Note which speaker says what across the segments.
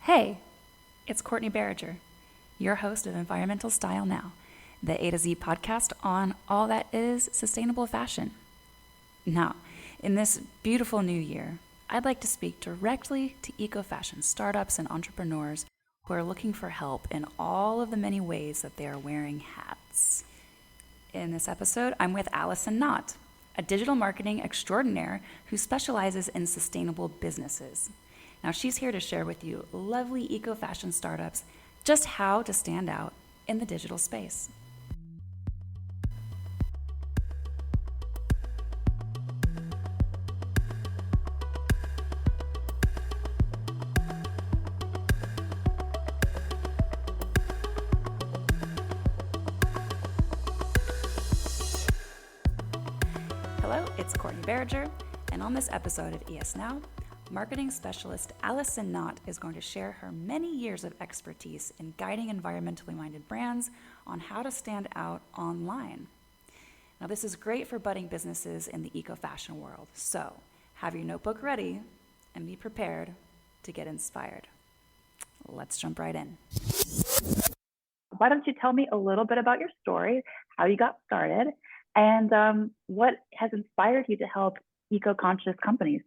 Speaker 1: Hey, it's Courtney Barriger, your host of Environmental Style Now, the A to Z podcast on all that is sustainable fashion. Now, in this beautiful new year, I'd like to speak directly to eco-fashion startups and entrepreneurs who are looking for help in all of the many ways that they are wearing hats. In this episode, I'm with Alison Knott, a digital marketing extraordinaire who specializes in sustainable businesses. Now, she's here to share with you lovely eco-fashion startups just how to stand out in the digital space. Hello, it's Courtney Barriger, and on this episode of ES Now, marketing specialist Alison Knott is going to share her many years of expertise in guiding environmentally minded brands on how to stand out online. Now, this is great for budding businesses in the eco-fashion world, so have your notebook ready and be prepared to get inspired. Let's jump right in.
Speaker 2: Why don't you tell me a little bit about your story, how you got started, and what has inspired you to help eco-conscious companies?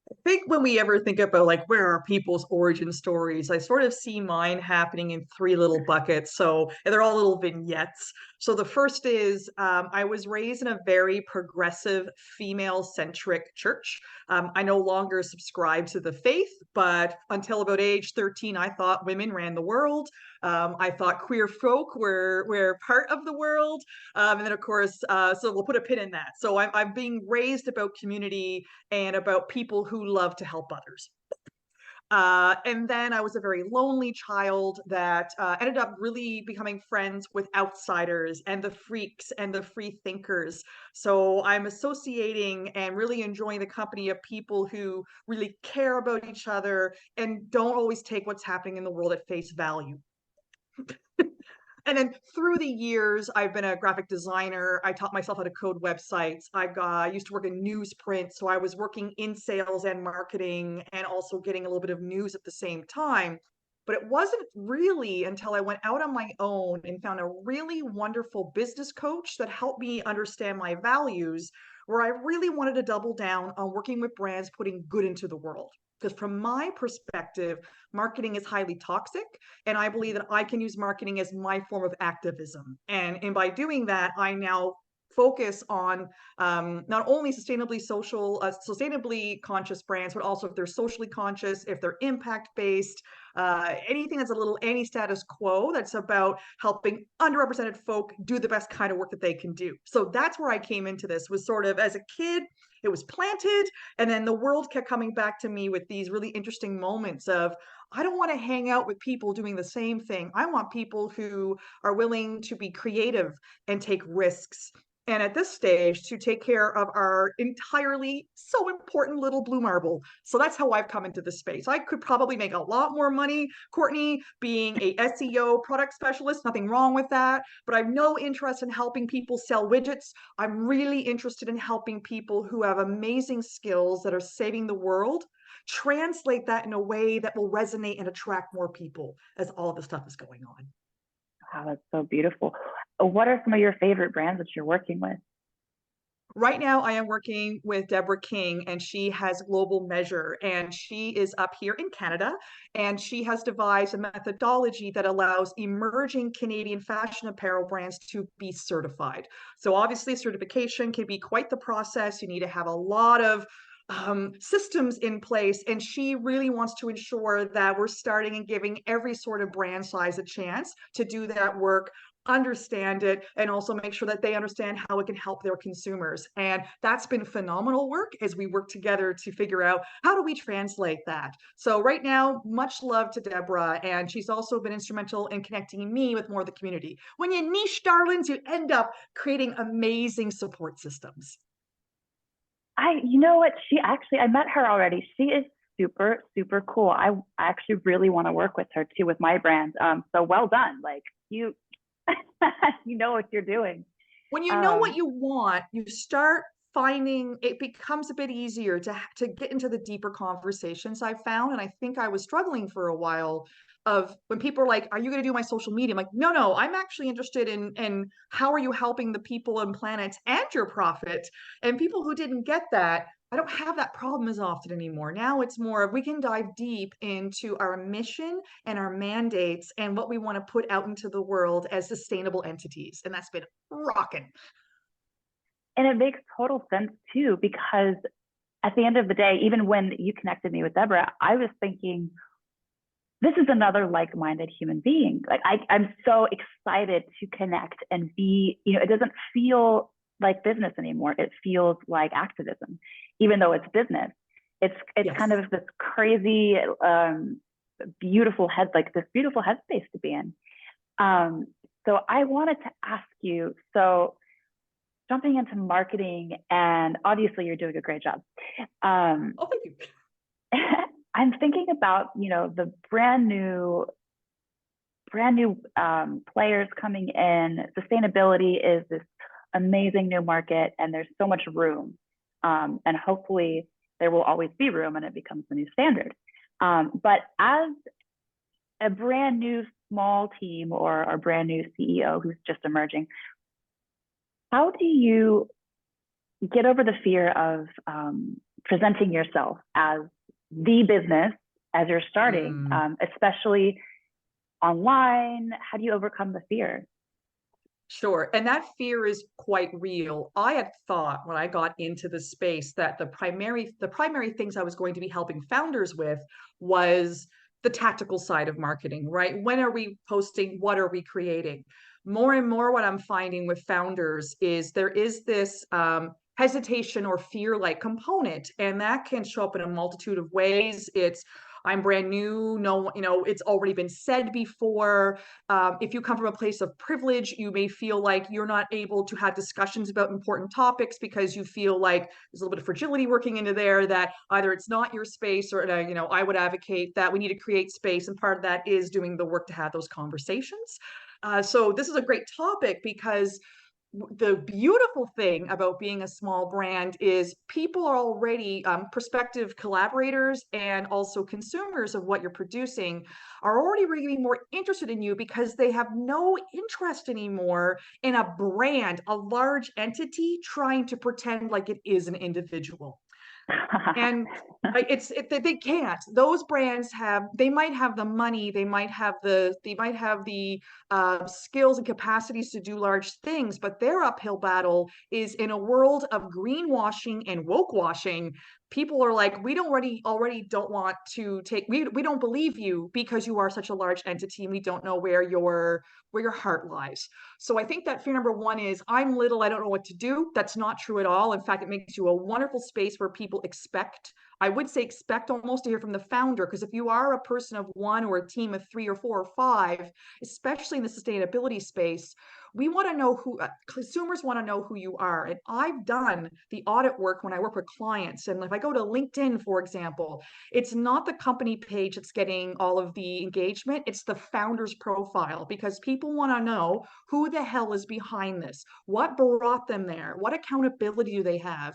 Speaker 3: I think when we ever think about like where are people's origin stories, I sort of see mine happening in three little buckets. And they're all little vignettes. So the first is I was raised in a very progressive, female-centric church. I no longer subscribe to the faith, but until about age 13, I thought women ran the world. I thought queer folk were part of the world. And then, of course, so we'll put a pin in that. So I'm being raised about community and about people who love to help others. And then I was a very lonely child that ended up really becoming friends with outsiders and the freaks and the free thinkers. So I'm associating and really enjoying the company of people who really care about each other and don't always take what's happening in the world at face value. And then through the years, I've been a graphic designer. I taught myself how to code websites. I used to work in newsprint, so I was working in sales and marketing and also getting a little bit of news at the same time. But it wasn't really until I went out on my own and found a really wonderful business coach that helped me understand my values, where I really wanted to double down on working with brands putting good into the world. Because from my perspective, marketing is highly toxic. And I believe that I can use marketing as my form of activism. And by doing that, I now focus on not only sustainably conscious brands, but also if they're socially conscious, if they're impact based, anything that's a little anti-status quo, that's about helping underrepresented folk do the best kind of work that they can do. So that's where I came into this, was sort of as a kid, it was planted, and then the world kept coming back to me with these really interesting moments of, I don't want to hang out with people doing the same thing. I want people who are willing to be creative and take risks. And at this stage, to take care of our entirely so important little blue marble. So that's how I've come into this space. I could probably make a lot more money, Courtney, being a SEO product specialist, nothing wrong with that. But I have no interest in helping people sell widgets. I'm really interested in helping people who have amazing skills that are saving the world, translate that in a way that will resonate and attract more people as all of this stuff is going on.
Speaker 2: Wow, that's so beautiful. What are some of your favorite brands that you're working with?
Speaker 3: Right now, I am working with Deborah King, and she has Global Measure, and she is up here in Canada, and she has devised a methodology that allows emerging Canadian fashion apparel brands to be certified. So obviously, certification can be quite the process. You need to have a lot of systems in place, and she really wants to ensure that we're starting and giving every sort of brand size a chance to do that work, understand it, and also make sure that they understand how it can help their consumers. And that's been phenomenal work as we work together to figure out how do we translate that. So right now, much love to Deborah, and she's also been instrumental in connecting me with more of the community. When you niche, darlings, you end up creating amazing support systems.
Speaker 2: You know what? I met her already. She is super, super cool. I actually really want to work with her too with my brand. So well done. Like you, you know what you're doing.
Speaker 3: When you know what you want, you start finding it becomes a bit easier to get into the deeper conversations I found. And I think I was struggling for a while of when people are like, are you going to do my social media? I'm like, no, I'm actually interested in how are you helping the people and planets and your profit? And people who didn't get that, I don't have that problem as often anymore. Now it's more of we can dive deep into our mission and our mandates and what we want to put out into the world as sustainable entities. And that's been rocking.
Speaker 2: And it makes total sense too, because at the end of the day, even when you connected me with Deborah, I was thinking, this is another like-minded human being. Like I'm so excited to connect and be, it doesn't feel like business anymore. It feels like activism, even though it's business. It's
Speaker 3: Yes.
Speaker 2: kind of this crazy, beautiful headspace to be in. So I wanted to ask you, so jumping into marketing, and obviously you're doing a great job.
Speaker 3: Oh, thank you.
Speaker 2: I'm thinking about, the brand new players coming in. Sustainability is this amazing new market, and there's so much room. And hopefully there will always be room and it becomes the new standard. But as a brand new small team or a brand new CEO who's just emerging, how do you get over the fear of presenting yourself as the business as you're starting, especially online? How do you overcome the fear?
Speaker 3: Sure. And that fear is quite real. I had thought when I got into the space that the primary things I was going to be helping founders with was the tactical side of marketing, right? When are we posting? What are we creating? More and more, what I'm finding with founders is there is this hesitation or fear-like component, and that can show up in a multitude of ways. It's I'm brand new. No, it's already been said before. If you come from a place of privilege, you may feel like you're not able to have discussions about important topics because you feel like there's a little bit of fragility working into there, that either it's not your space or, I would advocate that we need to create space. And part of that is doing the work to have those conversations. So this is a great topic because the beautiful thing about being a small brand is people are already prospective collaborators and also consumers of what you're producing are already really more interested in you because they have no interest anymore in a brand, a large entity trying to pretend like it is an individual. And they can't. Those brands they might have the money, they might have the skills and capacities to do large things, but their uphill battle is in a world of greenwashing and woke washing. People are like, we don't already don't want to take, we don't believe you because you are such a large entity and we don't know where your heart lies. So I think that fear number one is I'm little, I don't know what to do. That's not true at all. In fact, it makes you a wonderful space where people expect almost to hear from the founder, because if you are a person of one or a team of 3 or 4 or 5, especially in the sustainability space, we want to know consumers want to know who you are. And I've done the audit work when I work with clients. And if I go to LinkedIn, for example, it's not the company page that's getting all of the engagement. It's the founder's profile, because people want to know who the hell is behind this? What brought them there? What accountability do they have?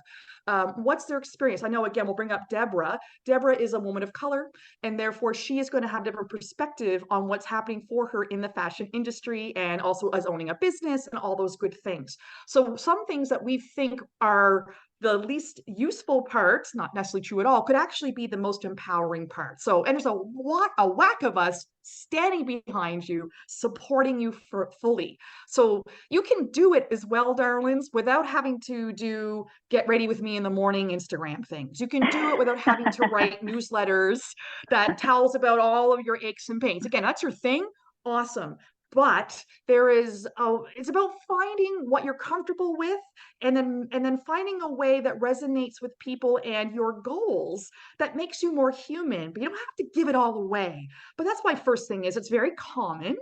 Speaker 3: What's their experience? I know, again, we'll bring up Deborah. Deborah is a woman of color, and therefore she is going to have a different perspective on what's happening for her in the fashion industry and also as owning a business and all those good things. So some things that we think are the least useful parts, not necessarily true at all, could actually be the most empowering part. So, and there's a whack of us standing behind you, supporting you fully. So you can do it as well, darlings, without having to do get ready with me in the morning Instagram things. You can do it without having to write newsletters that tells about all of your aches and pains. Again, that's your thing. Awesome. But it's about finding what you're comfortable with, and then finding a way that resonates with people and your goals that makes you more human. But you don't have to give it all away. But that's my first thing. Is it's very common.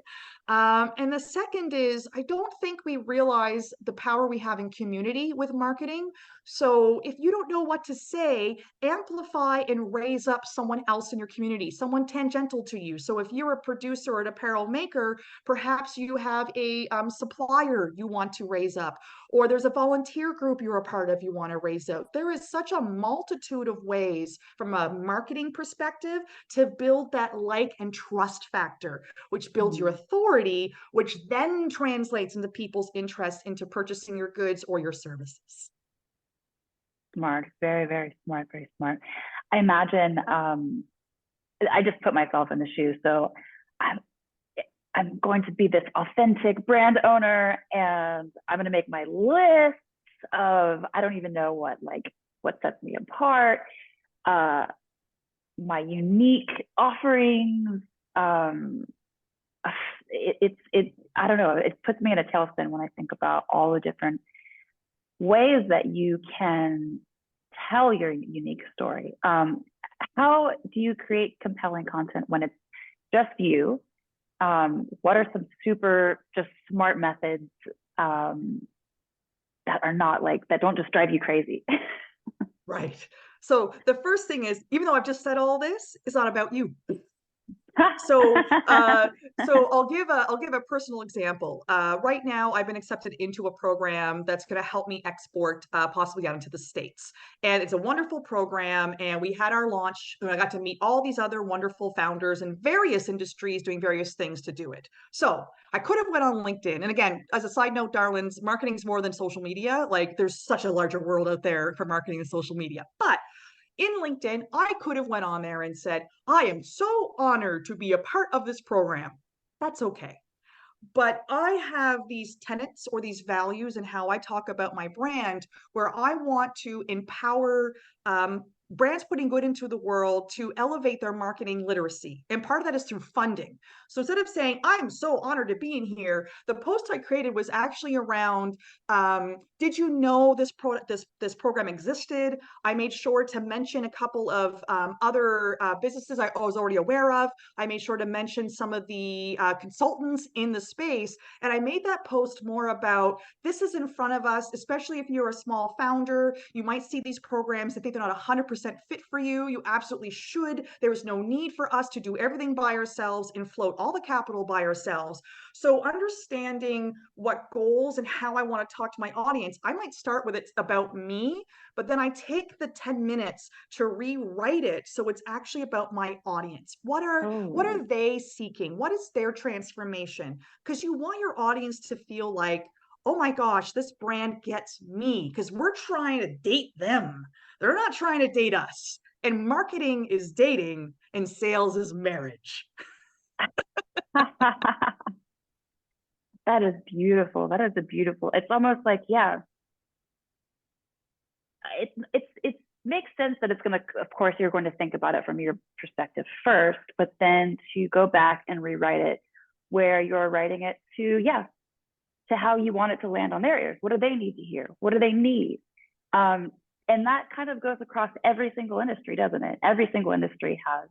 Speaker 3: And the second is, I don't think we realize the power we have in community with marketing. So if you don't know what to say, amplify and raise up someone else in your community, someone tangential to you. So if you're a producer or an apparel maker, perhaps you have a supplier you want to raise up, or there's a volunteer group you're a part of you want to raise out. There is such a multitude of ways from a marketing perspective to build that like and trust factor, which builds your authority, which then translates into people's interest into purchasing your goods or your services.
Speaker 2: Smart, very, very smart, very smart. I imagine, I just put myself in the shoes. So I'm going to be this authentic brand owner, and I'm going to make my list of, I don't even know what sets me apart, my unique offerings. I don't know, it puts me in a tailspin when I think about all the different ways that you can tell your unique story. How do you create compelling content when it's just you? What are some super just smart methods that are not that don't just drive you crazy?
Speaker 3: Right. So the first thing is, even though I've just said all this, it's not about you. So I'll give a personal example. Right now, I've been accepted into a program that's going to help me export possibly out into the States. And it's a wonderful program. And we had our launch, and I got to meet all these other wonderful founders in various industries doing various things to do it. So I could have went on LinkedIn. And again, as a side note, darlings, marketing is more than social media. Like, there's such a larger world out there for marketing and social media. But in LinkedIn, I could have went on there and said, I am so honored to be a part of this program. That's okay. But I have these tenets or these values in how I talk about my brand, where I want to empower brands putting good into the world to elevate their marketing literacy. And part of that is through funding. So instead of saying, I'm so honored to be in here, the post I created was actually around, did you know this program existed? I made sure to mention a couple of other businesses I was already aware of. I made sure to mention some of the consultants in the space. And I made that post more about, this is in front of us, especially if you're a small founder. You might see these programs and think they're not 100% fit for you. You absolutely should. There is no need for us to do everything by ourselves and float all the capital by ourselves. So understanding what goals and how I want to talk to my audience, I might start with it's about me, but then I take the 10 minutes to rewrite it so it's actually about my audience. What are they seeking? What is their transformation? Because you want your audience to feel like, oh my gosh, this brand gets me, because we're trying to date them. They're not trying to date us. And marketing is dating and sales is marriage.
Speaker 2: That is beautiful. That is a beautiful, it's almost like, yeah, it makes sense that it's going to, of course, you're going to think about it from your perspective first, but then to go back and rewrite it where you're writing it to how you want it to land on their ears. What do they need to hear? What do they need? And that kind of goes across every single industry, doesn't it? Every single industry has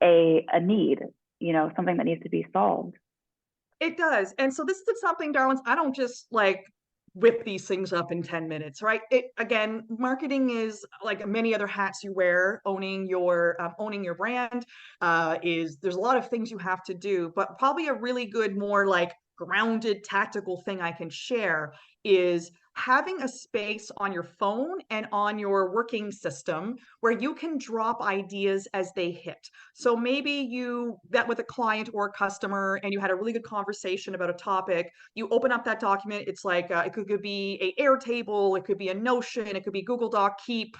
Speaker 2: a need, something that needs to be solved.
Speaker 3: It does. And so this is something, darlings, I don't just whip these things up in 10 minutes, right? Again, marketing is like many other hats you wear. Owning your brand there's a lot of things you have to do, but probably a really good, more grounded tactical thing I can share is having a space on your phone and on your working system where you can drop ideas as they hit. So maybe you met with a client or a customer and you had a really good conversation about a topic. You open up that document. It's like, it could be a Airtable, it could be a Notion, it could be Google Doc, Keep,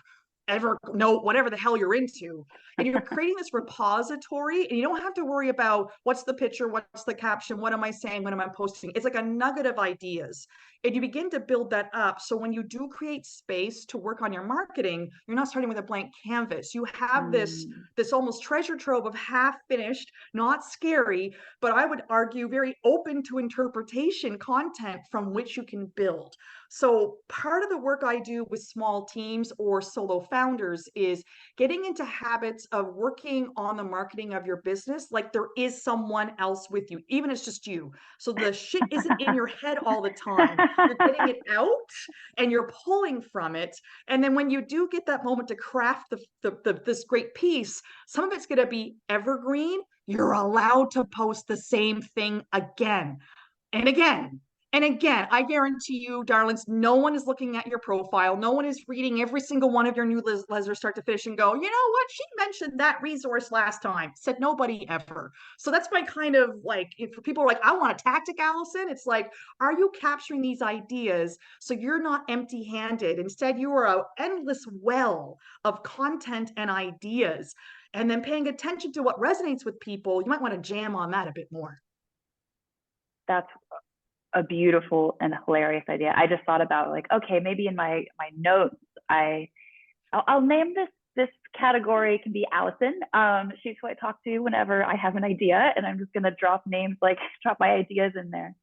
Speaker 3: Evernote, whatever the hell you're into. And you're creating this repository, and you don't have to worry about what's the picture, what's the caption, what am I saying, what am I posting. It's like a nugget of ideas. And you begin to build that up. So when you do create space to work on your marketing, you're not starting with a blank canvas. You have this almost treasure trove of half finished, not scary, but I would argue very open to interpretation content from which you can build. So part of the work I do with small teams or solo founders is getting into habits of working on the marketing of your business like there is someone else with you, even if it's just you. So the shit isn't in your head all the time. You're getting it out and you're pulling from it. And then when you do get that moment to craft this great piece, some of it's going to be evergreen. You're allowed to post the same thing again and again And again, I guarantee you, darlings, no one is looking at your profile. No one is reading every single one of your newsletters start to finish and go, you know what? She mentioned that resource last time. Said nobody ever. So that's my kind of like, if people are like, I want a tactic, Alison, it's like, are you capturing these ideas so you're not empty handed? Instead, you are an endless well of content and ideas. And then paying attention to what resonates with people, you might want to jam on that a bit more.
Speaker 2: That's a beautiful and hilarious idea. I just thought about like, okay, maybe in my notes, I'll name this category. It can be Alison. She's who I talk to whenever I have an idea, and I'm just gonna drop names, like drop my ideas in there.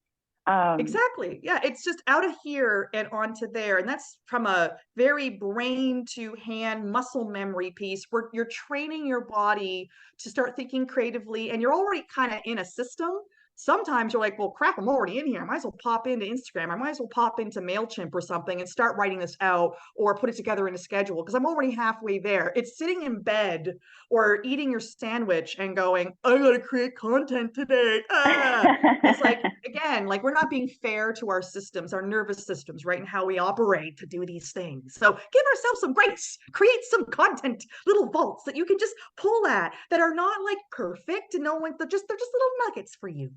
Speaker 3: Exactly. Yeah, it's just out of here and onto there. And that's from a very brain to hand muscle memory piece where you're training your body to start thinking creatively and you're already kind of in a system. Sometimes you're like, well, crap, I'm already in here. I might as well pop into Instagram. I might as well pop into MailChimp or something and start writing this out or put it together in a schedule because I'm already halfway there. It's sitting in bed or eating your sandwich and going, I gotta create content today. It's like, again, like we're not being fair to our systems, our nervous systems, right? And how we operate to do these things. So give ourselves some grace, create some content, little vaults that you can just pull at that are not like perfect and no one, they're just little nuggets for you.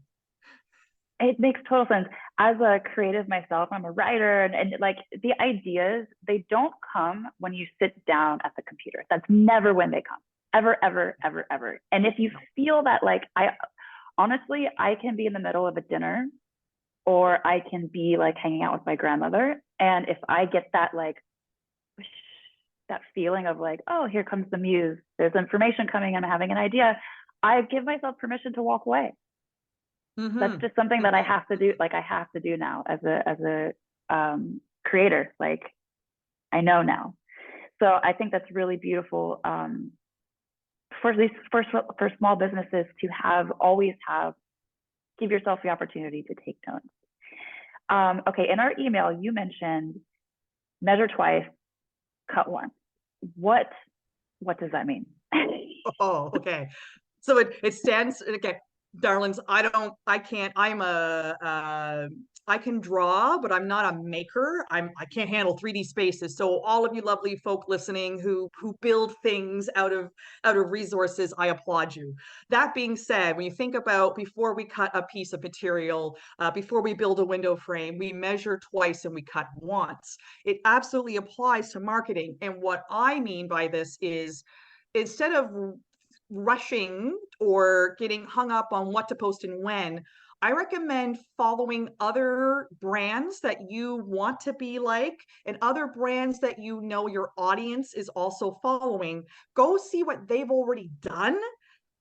Speaker 2: It makes total sense. As a creative myself, I'm a writer, and like the ideas, they don't come when you sit down at the computer. That's never when they come. Ever, ever, ever, ever. And if you feel that, like, honestly, I can be in the middle of a dinner or I can be like hanging out with my grandmother. And if I get that, like, that feeling of like, oh, here comes the muse, there's information coming, I'm having an idea, I give myself permission to walk away. Mm-hmm. That's just something that I have to do. Like I have to do now as a creator. Like I know now. So I think that's really beautiful for small businesses to always give yourself the opportunity to take notes. Okay, in our email you mentioned measure twice, cut once. What does that mean?
Speaker 3: Oh, okay. So it stands, okay. Darlings, I can draw, but I'm not a maker. I can't handle 3D spaces. So all of you lovely folk listening who build things out of resources, I applaud you. That being said, when you think about before we cut a piece of material, before we build a window frame, we measure twice and we cut once. It absolutely applies to marketing. And what I mean by this is instead of rushing or getting hung up on what to post and when, I recommend following other brands that you want to be like and other brands that you know your audience is also following. Go see what they've already done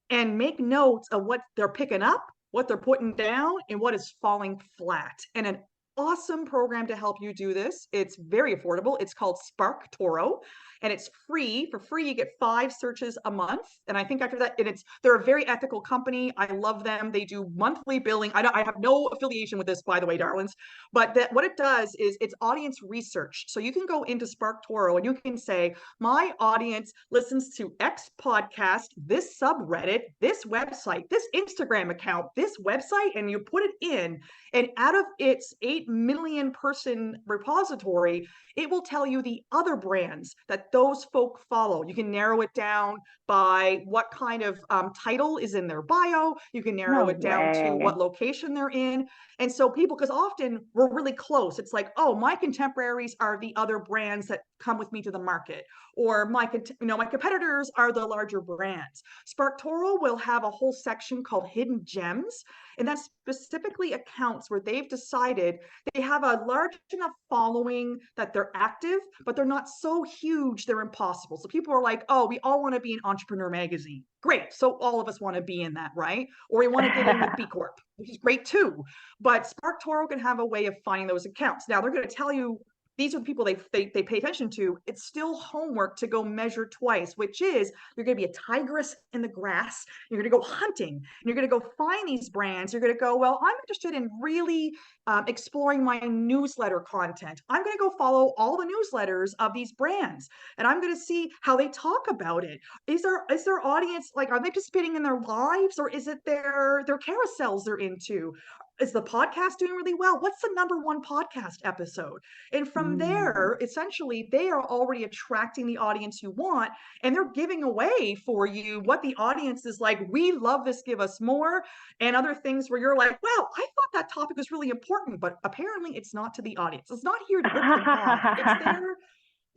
Speaker 3: and make notes of what they're picking up, what they're putting down, and what is falling flat. And an awesome program to help you do this. It's very affordable. It's called Spark Toro, and it's free. For free, you get 5 searches a month. And I think after that, they're a very ethical company. I love them. They do monthly billing. I have no affiliation with this, by the way, darlings. But what it does is it's audience research. So you can go into Spark Toro and you can say, my audience listens to X podcast, this subreddit, this website, this Instagram account, this website, and you put it in. And out of its 8 million person repository, it will tell you the other brands that those folk follow. You can narrow it down by what kind of title is in their bio. You can narrow it down to what location they're in. And so people, because often we're really close. It's like, oh, my contemporaries are the other brands that come with me to the market, or my competitors are the larger brands. Spark Toro will have a whole section called Hidden Gems, and that's specifically accounts where they've decided they have a large enough following that they're active, but they're not so huge they're impossible. So people are like, oh, we all want to be an Entrepreneur magazine. Great. So all of us want to be in that, right? Or we want to get in with B Corp, which is great too. But Spark Toro can have a way of finding those accounts. Now they're going to tell you these are the people they pay attention to. It's still homework to go measure twice, which is you're going to be a tigress in the grass. You're going to go hunting. And you're going to go find these brands. You're going to go, well, I'm interested in really exploring my newsletter content. I'm going to go follow all the newsletters of these brands, and I'm going to see how they talk about it. Is their audience, like, are they participating in their lives, or is it their carousels they're into? is the podcast doing really well? What's the number one podcast episode? And from there, essentially, they are already attracting the audience you want, and they're giving away for you what the audience is like. We love this, give us more. And other things where you're like, wow, I thought that topic was really important, but apparently it's not to the audience. It's not here to rip them off. It's there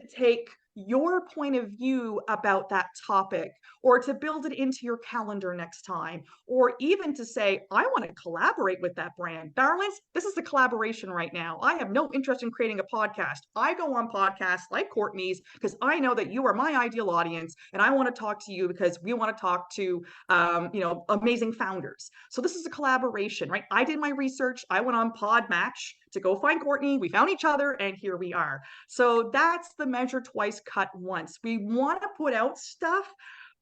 Speaker 3: to take your point of view about that topic, or to build it into your calendar next time, or even to say, I want to collaborate with that brand. Darlings, this is a collaboration right now. I have no interest in creating a podcast. I go on podcasts like Courtney's because I know that you are my ideal audience, and I want to talk to you because we want to talk to amazing founders. So this is a collaboration, right? I did my research. I went on Podmatch to go find Courtney. We found each other, and here we are. So that's the measure twice, cut once. We want to put out stuff,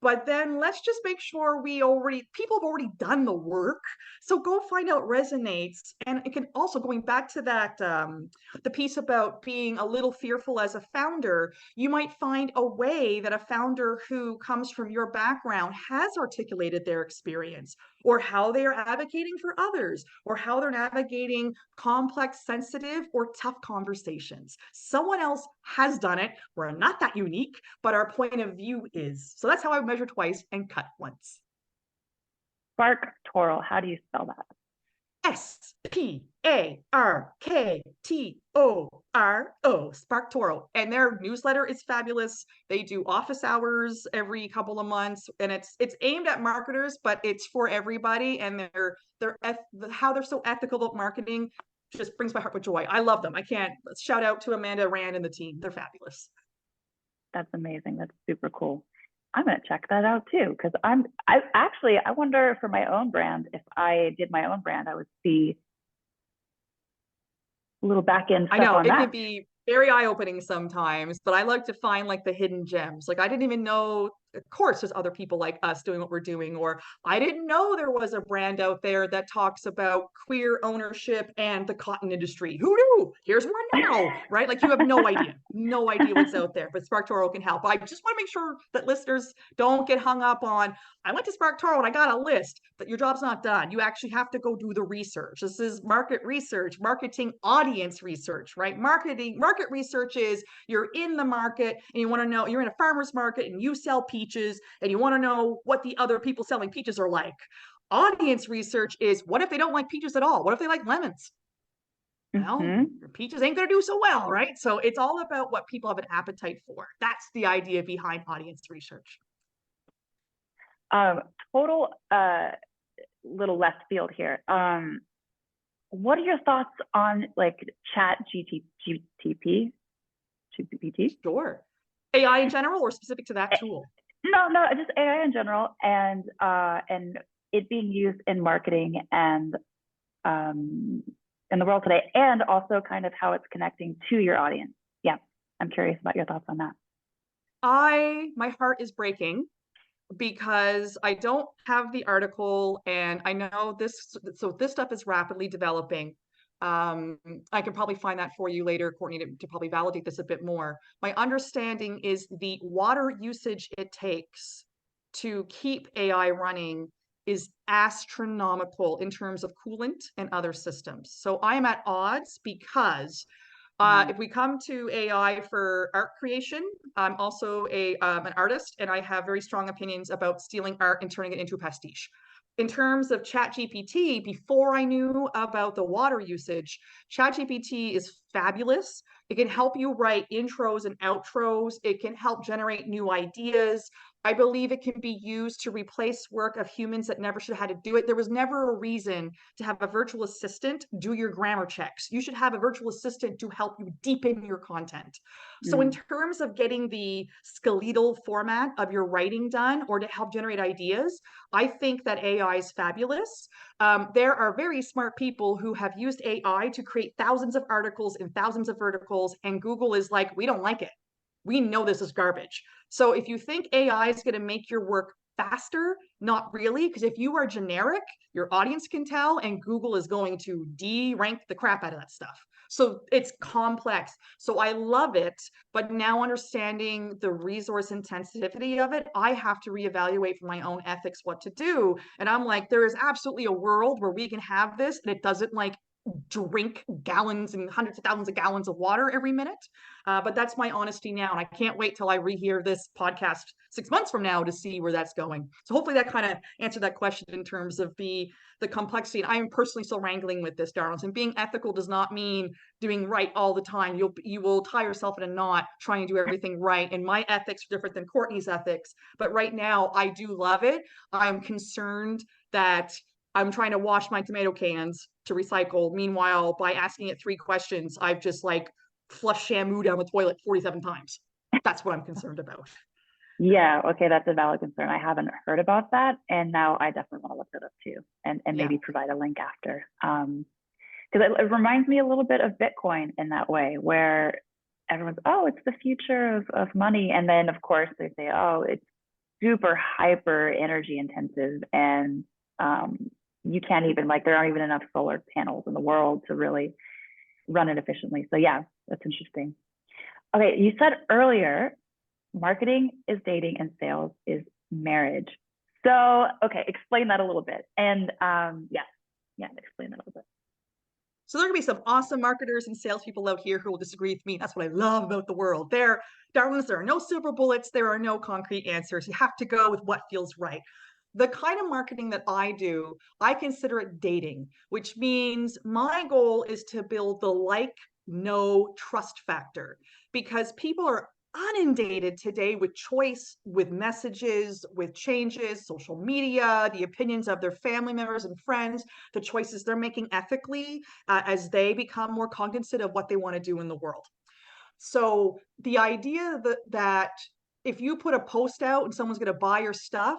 Speaker 3: but then let's just make sure people have already done the work. So go find out resonates. And it can also, going back to that, the piece about being a little fearful as a founder, you might find a way that a founder who comes from your background has articulated their experience, or how they are advocating for others, or how they're navigating complex, sensitive, or tough conversations. Someone else has done it. We're not that unique, but our point of view is. So that's how I measure twice and cut once.
Speaker 2: SparkToro, how do you spell that?
Speaker 3: SparkToro, SparkToro. And their newsletter is fabulous. They do office hours every couple of months, and it's aimed at marketers, but it's for everybody. And how they're so ethical about marketing just brings my heart with joy. I love them. Let's shout out to Amanda Rand and the team. They're fabulous.
Speaker 2: That's amazing. That's super cool. I'm going to check that out too, because I wonder for my own brand, if I did my own brand, I would see a little back end stuff.
Speaker 3: I know
Speaker 2: on
Speaker 3: it
Speaker 2: that.
Speaker 3: can be very eye-opening sometimes, but I like to find like the hidden gems. Like I didn't even know, of course, there's other people like us doing what we're doing, or I didn't know there was a brand out there that talks about queer ownership and the cotton industry. Who knew? Here's one now, right? Like you have no idea what's out there, but SparkToro can help. I just want to make sure that listeners don't get hung up on, I went to SparkToro and I got a list, but your job's not done. You actually have to go do the research. This is market research, marketing audience research, right? Market research is you're in the market and you want to know, you're in a farmer's market and you sell peaches and you want to know what the other people selling peaches are like. Audience research is, what if they don't like peaches at all? What if they like lemons? Well, your peaches ain't going to do so well, right? So it's all about what people have an appetite for. That's the idea behind audience research.
Speaker 2: Total little left field here. What are your thoughts on like chat GPT?
Speaker 3: Sure. AI in general, or specific to that tool?
Speaker 2: No, just AI in general, and it being used in marketing and in the world today, and also kind of how it's connecting to your audience. Yeah, I'm curious about your thoughts on that.
Speaker 3: My heart is breaking because I don't have the article, and I know this stuff is rapidly developing. I can probably find that for you later, Courtney, to probably validate this a bit more. My understanding is the water usage it takes to keep AI running is astronomical in terms of coolant and other systems. So I'm at odds because if we come to AI for art creation, I'm also an artist, and I have very strong opinions about stealing art and turning it into a pastiche. In terms of ChatGPT, before I knew about the water usage, ChatGPT is fabulous. It can help you write intros and outros. It can help generate new ideas. I believe it can be used to replace work of humans that never should have had to do it. There was never a reason to have a virtual assistant do your grammar checks. You should have a virtual assistant to help you deepen your content. So in terms of getting the skeletal format of your writing done, or to help generate ideas, I think that AI is fabulous. There are very smart people who have used AI to create thousands of articles in thousands of verticals, and Google is like, we don't like it. We know this is garbage. So if you think AI is going to make your work faster, not really, because if you are generic, your audience can tell, and Google is going to de-rank the crap out of that stuff. So it's complex. So I love it, but now understanding the resource intensivity of it, I have to reevaluate for my own ethics what to do. And I'm like, there is absolutely a world where we can have this and it doesn't like drink gallons and hundreds of thousands of gallons of water every minute. But that's my honesty now. And I can't wait till I rehear this podcast 6 months from now to see where that's going. So hopefully that kind of answered that question in terms of the complexity. And I am personally still wrangling with this, Darlings. And being ethical does not mean doing right all the time. You will tie yourself in a knot trying to do everything right. And my ethics are different than Courtney's ethics. But right now, I do love it. I'm concerned that I'm trying to wash my tomato cans to recycle. Meanwhile, by asking it 3 questions, I've just like flushed Shamu down the toilet 47 times. That's what I'm concerned about.
Speaker 2: Yeah, okay, that's a valid concern. I haven't heard about that, and now I definitely want to look it up too, and maybe provide a link after. Because it reminds me a little bit of Bitcoin in that way, where everyone's, oh, it's the future of money, and then of course they say, oh, it's super hyper energy intensive, and you can't even, like, there aren't even enough solar panels in the world to really run it efficiently. So yeah, that's interesting. Okay, you said earlier, marketing is dating and sales is marriage. So, okay, explain that a little bit. And explain that a little bit.
Speaker 3: So there are going to be some awesome marketers and salespeople out here who will disagree with me. That's what I love about the world. Darlings, there are no silver bullets. There are no concrete answers. You have to go with what feels right. The kind of marketing that I do, I consider it dating, which means my goal is to build the like, know, trust factor, because people are inundated today with choice, with messages, with changes, social media, the opinions of their family members and friends, the choices they're making ethically as they become more cognizant of what they want to do in the world. So the idea that if you put a post out and someone's going to buy your stuff,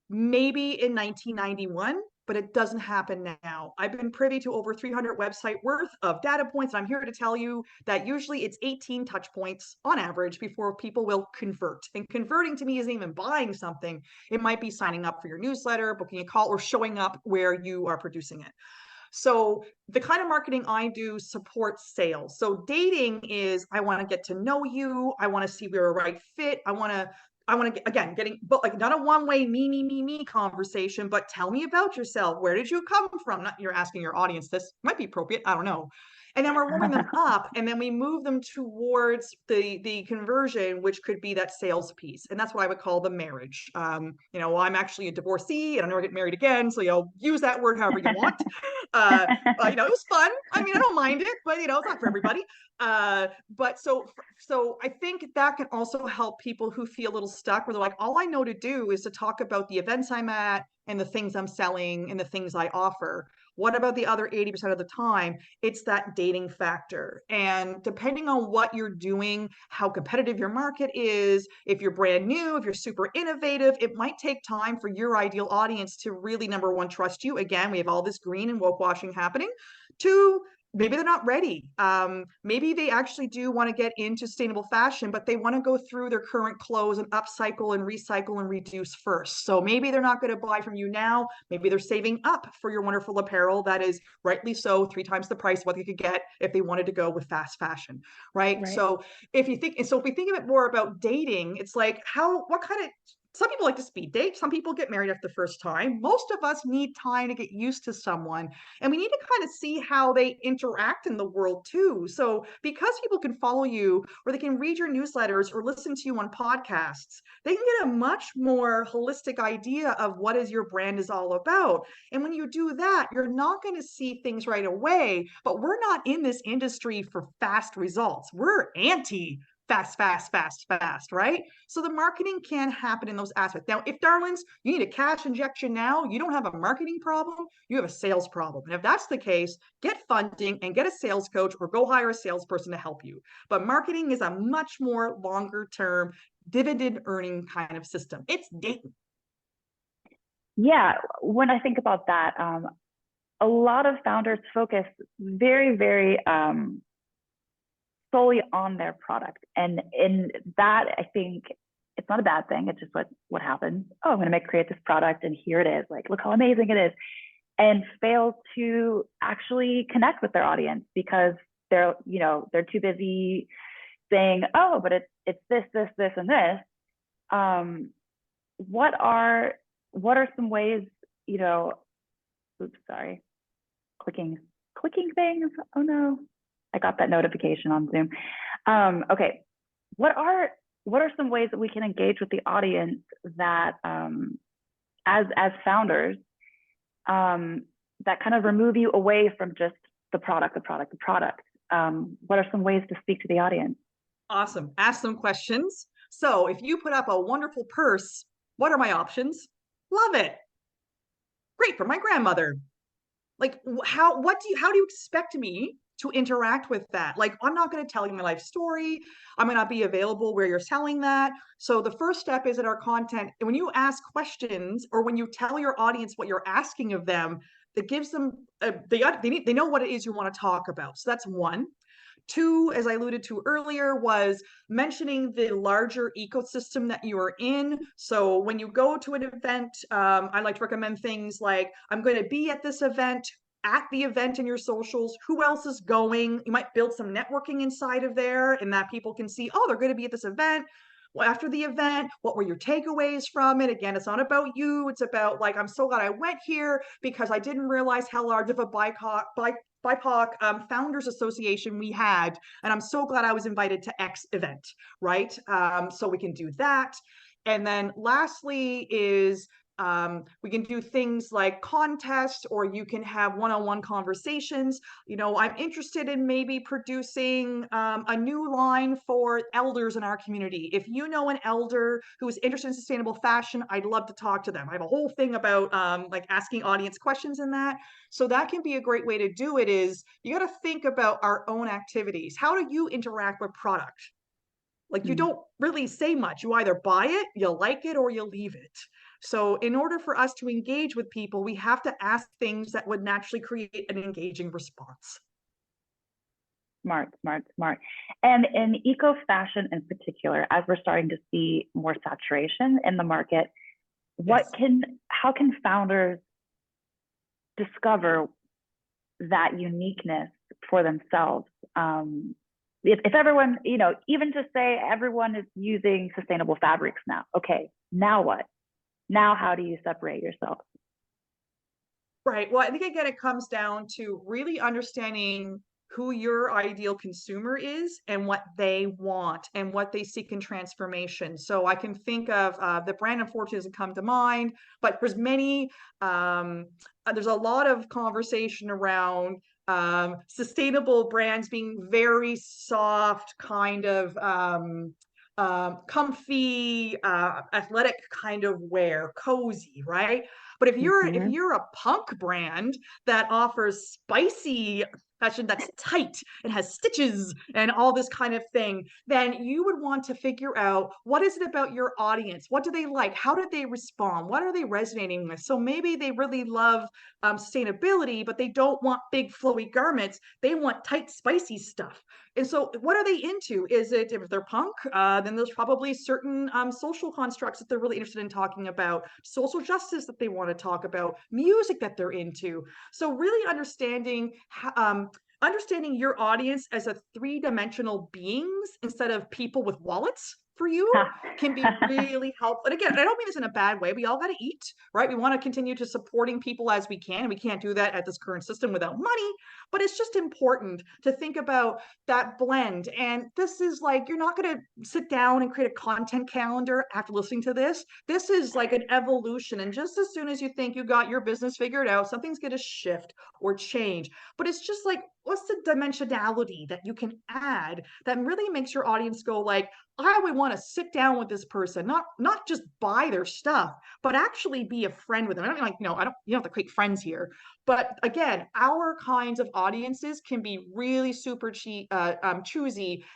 Speaker 3: maybe in 1991, but it doesn't happen now. I've been privy to over 300 website worth of data points. And I'm here to tell you that usually it's 18 touch points on average before people will convert. And converting to me isn't even buying something. It might be signing up for your newsletter, booking a call, or showing up where you are producing it. So the kind of marketing I do supports sales. So dating is, I want to get to know you. I want to see we're a right fit. I want to getting, but like not a one-way me conversation, but tell me about yourself. Where did you come from? Not you're asking your audience this, might be appropriate. I don't know. And then we're warming them up, and then we move them towards the conversion, which could be that sales piece. And that's what I would call the marriage. I'm actually a divorcee and I'm never get married again. So, use that word however you want. It was fun. I mean, I don't mind it, but it's not for everybody. But so I think that can also help people who feel a little stuck, where they're like, all I know to do is to talk about the events I'm at and the things I'm selling and the things I offer. What about the other 80% of the time? It's that dating factor. And depending on what you're doing, how competitive your market is, if you're brand new, if you're super innovative, it might take time for your ideal audience to really, number one, trust you. Again, we have all this green and woke washing happening. 2, maybe they're not ready. Maybe they actually do want to get into sustainable fashion, but they want to go through their current clothes and upcycle and recycle and reduce first. So maybe they're not going to buy from you now. Maybe they're saving up for your wonderful apparel that is rightly so 3 times the price of what they could get if they wanted to go with fast fashion, right? So if we think of it more about dating, it's like some people like to speed date. Some people get married after the first time. Most of us need time to get used to someone, and we need to kind of see how they interact in the world too. So because people can follow you, or they can read your newsletters or listen to you on podcasts, they can get a much more holistic idea of what is your brand is all about. And when you do that, you're not going to see things right away, but we're not in this industry for fast results. We're anti fast, right? So the marketing can happen in those aspects. Now, if darlings, you need a cash injection now, you don't have a marketing problem, you have a sales problem. And if that's the case, get funding and get a sales coach or go hire a salesperson to help you. But marketing is a much more longer term dividend earning kind of system. It's dating.
Speaker 2: Yeah, when I think about that, a lot of founders focus very, very solely on their product. And in that, I think it's not a bad thing. It's just what happens. Oh, I'm going to create this product and here it is. Like, look how amazing it is. And fail to actually connect with their audience, because they're too busy saying, oh, but it's this, this, this, and this. What are some ways, oops, sorry, clicking things. Oh no, I got that notification on Zoom. Okay, what are some ways that we can engage with the audience that, as founders, that kind of remove you away from just the product? What are some ways to speak to the audience?
Speaker 3: Awesome. Ask some questions. So if you put up a wonderful purse, what are my options? Love it. Great for my grandmother. Like, how do you expect me to interact with that? Like, I'm not going to tell you my life story. I'm going to be available where you're selling that. So the first step is in our content. When you ask questions or when you tell your audience what you're asking of them, that gives them, they know what it is you want to talk about. So that's one. Two, as I alluded to earlier, was mentioning the larger ecosystem that you are in. So when you go to an event, I like to recommend things like, I'm going to be at this event, at the event in your socials, who else is going? You might build some networking inside of there and that people can see, oh, they're going to be at this event. Well, after the event, what were your takeaways from it? Again, it's not about you. It's about like, I'm so glad I went here because I didn't realize how large of a BIPOC Founders Association we had. And I'm so glad I was invited to X event, right? So we can do that. And then lastly is we can do things like contests, or you can have one-on-one conversations. I'm interested in maybe producing a new line for elders in our community. If you know an elder who is interested in sustainable fashion, I'd love to talk to them. I have a whole thing about like asking audience questions in that. So that can be a great way to do it. Is you got to think about our own activities. How do you interact with product? Like, you don't really say much. You either buy it, you like it, or you leave it. So in order for us to engage with people, we have to ask things that would naturally create an engaging response.
Speaker 2: Smart. And in eco fashion in particular, as we're starting to see more saturation in the market, how can founders discover that uniqueness for themselves? If everyone, even to say everyone is using sustainable fabrics now, okay, now what? Now, how do you separate yourself?
Speaker 3: Right. Well, I think again, it comes down to really understanding who your ideal consumer is and what they want and what they seek in transformation. So I can think of the brand, unfortunately, doesn't come to mind, but there's a lot of conversation around sustainable brands being very soft, kind of comfy, athletic kind of wear, cozy, right? But if you're a punk brand that offers spicy fashion that's tight and has stitches and all this kind of thing, then you would want to figure out, what is it about your audience? What do they like? How did they respond? What are they resonating with? So maybe they really love sustainability, but they don't want big flowy garments. They want tight, spicy stuff. And so what are they into? Is it, if they're punk, then there's probably certain social constructs that they're really interested in talking about, social justice that they want to talk about, music that they're into. So really understanding your audience as a three-dimensional beings instead of people with wallets for you can be really helpful. And again, I don't mean this in a bad way. We all got to eat, right? We want to continue to supporting people as we can. We can't do that at this current system without money, but it's just important to think about that blend. And this is like, you're not going to sit down and create a content calendar after listening to this. This is like an evolution. And just as soon as you think you got your business figured out, something's going to shift or change. But it's just like, what's the dimensionality that you can add that really makes your audience go like, I would want to sit down with this person, not just buy their stuff, but actually be a friend with them. I don't mean like, you don't have to create friends here. But again, our kinds of audiences can be really super choosy,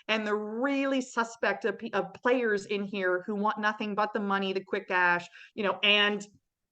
Speaker 3: and they're really suspect of players in here who want nothing but the money, the quick cash, and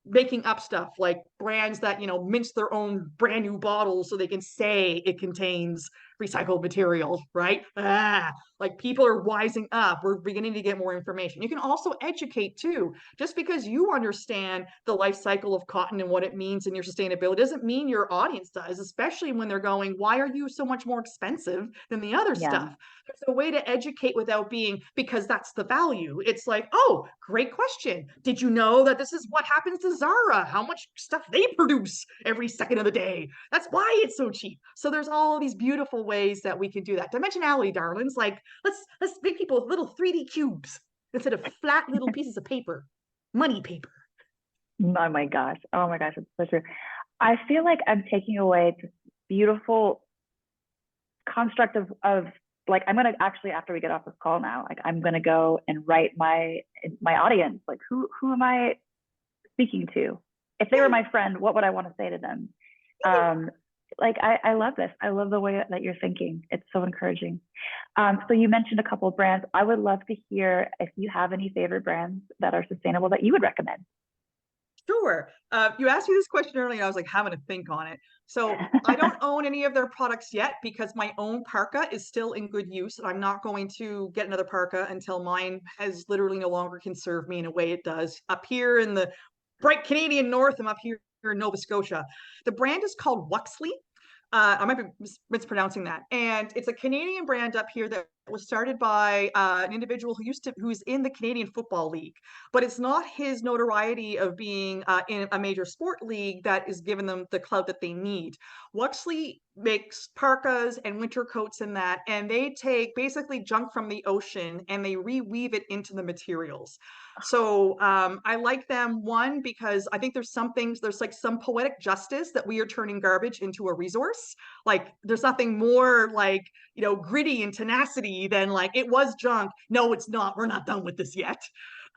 Speaker 3: making up stuff like brands that mince their own brand new bottles so they can say it contains recycled materials, right? Like people are wising up. We're beginning to get more information. You can also educate too. Just because you understand the life cycle of cotton and what it means in your sustainability doesn't mean your audience does, especially when they're going, why are you so much more expensive than the other
Speaker 2: Yeah.
Speaker 3: stuff? There's a way to educate without being, because that's the value. It's like, oh, great question. Did you know that this is what happens to Zara? How much stuff they produce every second of the day? That's why it's so cheap. So there's all of these beautiful ways that we can do that. Dimensionality, darlings. Like let's make people little 3D cubes instead of flat little pieces of paper, money paper.
Speaker 2: Oh my gosh. Oh my gosh. It's so true. I feel like I'm taking away this beautiful construct of like, I'm gonna actually, after we get off this call now, like I'm gonna go and write my audience, like who am I speaking to? If they were my friend, what would I want to say to them? Like I love this. I love the way that you're thinking. It's so encouraging. So you mentioned a couple of brands. I would love to hear if you have any favorite brands that are sustainable that you would recommend.
Speaker 3: Sure. You asked me this question earlier, and I was like having to think on it. So I don't own any of their products yet because my own parka is still in good use. And I'm not going to get another parka until mine has literally no longer can serve me in a way it does. Up here in the bright Canadian North, I'm up here in Nova Scotia. The brand is called Wuxley. I might be mispronouncing that. And it's a Canadian brand up here that was started by an individual who's in the Canadian Football League, but it's not his notoriety of being in a major sport league that is giving them the clout that they need. Wuxley makes parkas and winter coats and that, and they take basically junk from the ocean and they reweave it into the materials. So I like them, one, because I think there's like some poetic justice that we are turning garbage into a resource. Like there's nothing more like, gritty and tenacity than like, it was junk. No, it's not. We're not done with this yet.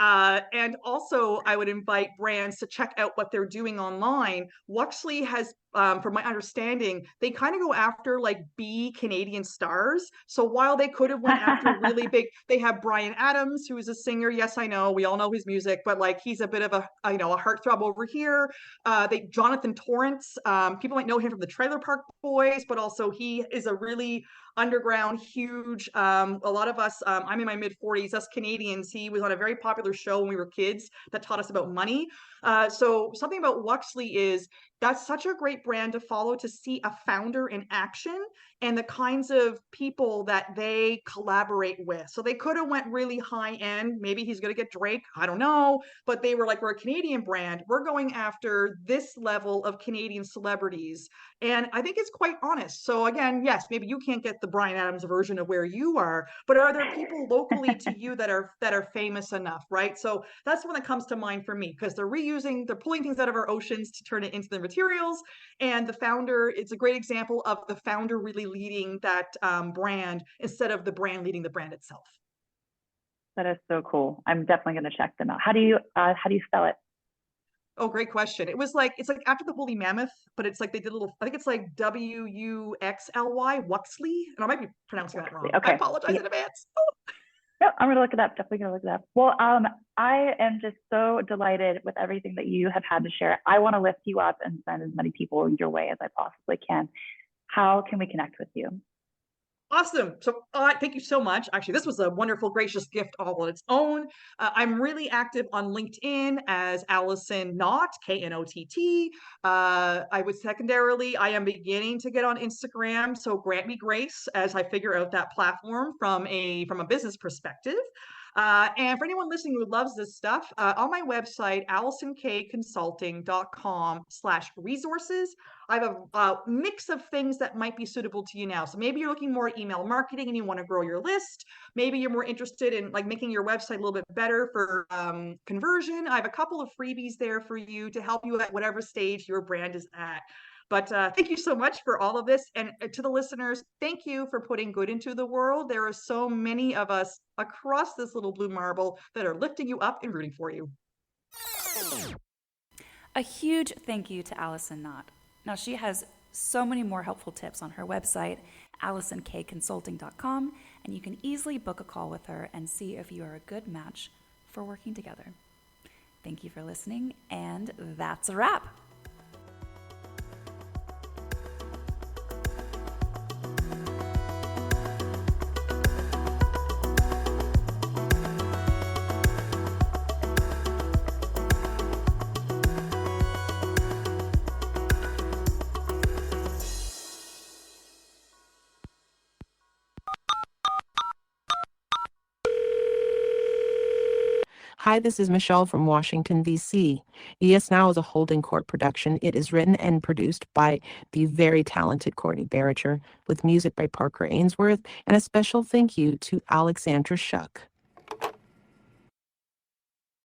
Speaker 3: And also, I would invite brands to check out what they're doing online. Wuxley has, from my understanding, they kind of go after like B Canadian stars. So while they could have went after really big, they have Bryan Adams, who is a singer. Yes, I know, we all know his music, but like he's a bit of a heartthrob over here. Jonathan Torrance, people might know him from the Trailer Park Boys, but also he is a really underground, huge. A lot of us, I'm in my mid 40s, us Canadians, he was on a very popular show when we were kids that taught us about money. So something about Wuxley is that's such a great brand to follow, to see a founder in action and the kinds of people that they collaborate with. So they could have went really high end. Maybe he's going to get Drake. I don't know. But they were like, we're a Canadian brand. We're going after this level of Canadian celebrities. And I think it's quite honest. So again, yes, maybe you can't get the Bryan Adams version of where you are, but are there people locally to you that are famous enough, right? So that's one that comes to mind for me, because they're pulling things out of our oceans to turn it into the materials. And the founder, it's a great example of the founder really leading that brand instead of the brand leading the brand itself.
Speaker 2: That is so cool. I'm definitely going to check them out. How do you spell it?
Speaker 3: Oh, great question. It's like after the woolly mammoth, but it's like they did a little, I think it's like Wuxly, Wuxley, and I might be pronouncing that wrong.
Speaker 2: Okay.
Speaker 3: I apologize in advance.
Speaker 2: No, I'm going to look it up. Definitely going to look it up. Well, I am just so delighted with everything that you have had to share. I want to lift you up and send as many people your way as I possibly can. How can we connect with you?
Speaker 3: Awesome. So thank you so much. Actually, this was a wonderful, gracious gift all on its own. I'm really active on LinkedIn as Alison Knott, Knott. I would secondarily, I am beginning to get on Instagram. So grant me grace as I figure out that platform from a business perspective. And for anyone listening who loves this stuff, on my website, AlisonKconsulting.com/resources, I have a mix of things that might be suitable to you now. So maybe you're looking more at email marketing and you want to grow your list. Maybe you're more interested in like making your website a little bit better for conversion. I have a couple of freebies there for you to help you at whatever stage your brand is at. But thank you so much for all of this. And to the listeners, thank you for putting good into the world. There are so many of us across this little blue marble that are lifting you up and rooting for you.
Speaker 1: A huge thank you to Alison Knott. Now, she has so many more helpful tips on her website, AlisonKconsulting.com, and you can easily book a call with her and see if you are a good match for working together. Thank you for listening, and that's a wrap.
Speaker 4: Hi, this is Michelle from Washington, D.C. Yes Now is a Holding Court production. It is written and produced by the very talented Courtney Barriger, with music by Parker Ainsworth, and a special thank you to Alexandra Shuck.